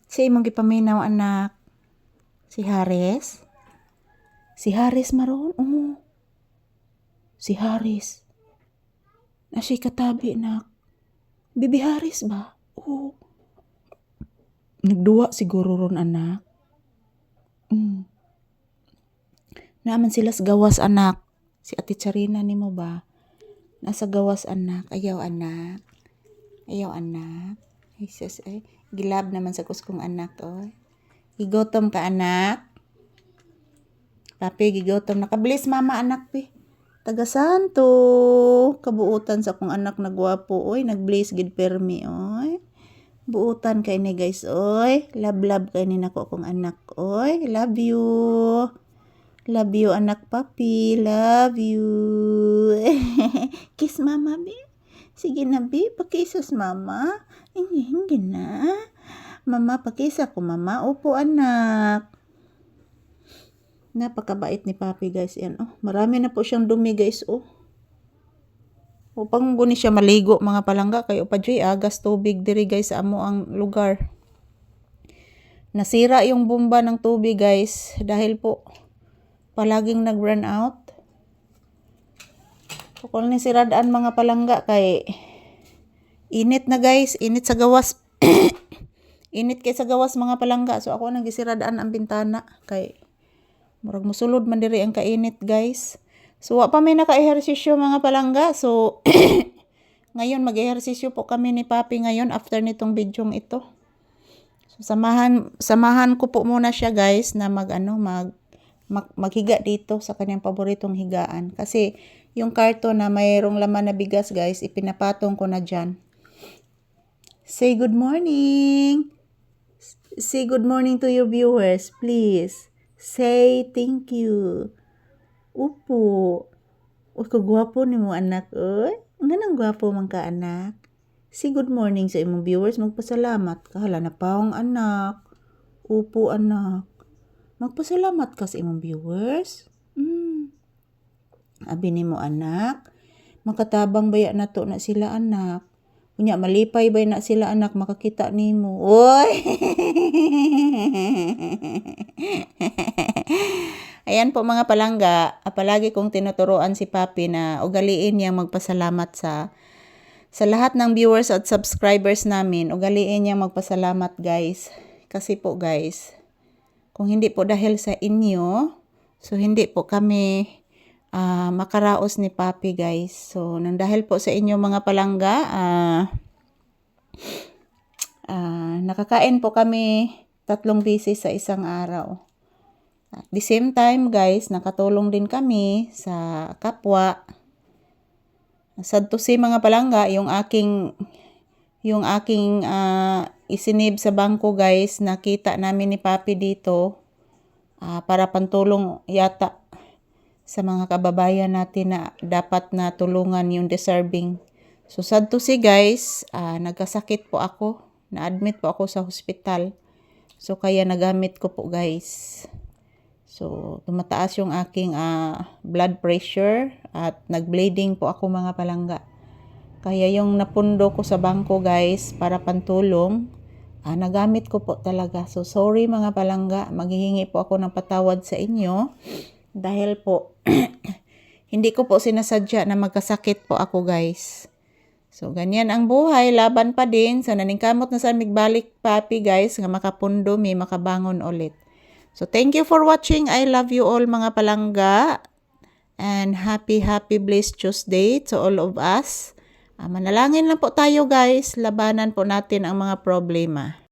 Si imong gipaminaw anak. Si Haris. Si Haris maron. Oh. Si Haris. Na siya katabi nak. Bibi Haris ba? Oh. Nagduwa siguro ron anak. Naman sila sa gawas anak. Si Ate Charina ni mo ba? Nasa gawas anak. Ayaw anak. Ayaw anak. Ay sus ay. Gilab naman sa kuskong anak. Oh. Gigotom ka anak. Papi gigotom. Nakabilis mama anak pi. Taga Santo. Kabuutan sa kong anak na gwapo. Oy. Nag-blaze gid permi. Oy. Buutan kay ni guys. Oy. Love kay ni nako kong anak. Oy. Love you. Love you anak papi. Love you. Kiss mama bi. Sige na bi. Pakisas mama. Hindi na. Mama pakisa ko mama. Opo anak. Napakabait ni papi guys. Yan. Oh, marami na po siyang dumi guys. Oh. Upang guni siya maligo mga palangga. Kayo pa dyan agas tubig diri guys sa amo ang lugar. Nasira yung bomba ng tubig guys. Dahil po palaging nag-run out. Kung ni siradaan mga palangga kay init na guys, init sa gawas. Init kay sa gawas mga palangga. So ako nang gisiradaan ang bintana kay murag musulod man diri ang kainit guys. So wa pa may naka-ehersisyo mga palangga. So ngayon mag-ehersisyo po kami ni Papi ngayon after nitong bidyong ito. So samahan ko po muna siya guys na maghiga dito sa kanyang paboritong higaan. Kasi yung karton na mayroong laman na bigas guys, ipinapatong ko na dyan. Say good morning. Say good morning to your viewers, please. Say thank you. Upo. Uy, kagwapo ni mo anak. Uy, nga nang gwapo man ka anak. Say good morning sa imong viewers. Magpasalamat. Kahala na paong anak. Upo anak. Magpasalamat ka sa imong viewers. Abi ni mo anak. Makatabang baya na to na sila anak. Unya malipay bay na sila anak makakita nimo. Oy. Ayan po mga palangga, palagi kong tinuturuan si Papi na ugaliin niyang magpasalamat sa lahat ng viewers at subscribers namin. Ugaliin niyang magpasalamat guys. Kasi po guys, kung hindi po dahil sa inyo, so hindi po kami makaraos ni Papi guys. So nang dahil po sa inyo mga palangga, nakakain po kami 3 beses sa isang araw. At the same time guys, nakatulong din kami sa kapwa. Sad to say mga palangga, yung aking isinib sa bangko guys, nakita namin ni Papi dito para pantulong yata sa mga kababayan natin na dapat na tulungan yung deserving. So sad to say guys, nagkasakit po ako, na-admit po ako sa hospital. So kaya nagamit ko po guys. So tumataas yung aking blood pressure at nag-bleeding po ako mga palangga. Kaya yung napundo ko sa bangko guys para pantulong, nagamit ko po talaga. So sorry mga palangga, maghihingi po ako ng patawad sa inyo. Dahil po, hindi ko po sinasadya na magkasakit po ako guys. So ganyan ang buhay, laban pa din. So naningkamot na sa migbalik Papi guys, nga makapundo may makabangon ulit. So thank you for watching. I love you all mga palangga. And happy blessed Tuesday to all of us. Manalangin lang po tayo guys. Labanan po natin ang mga problema.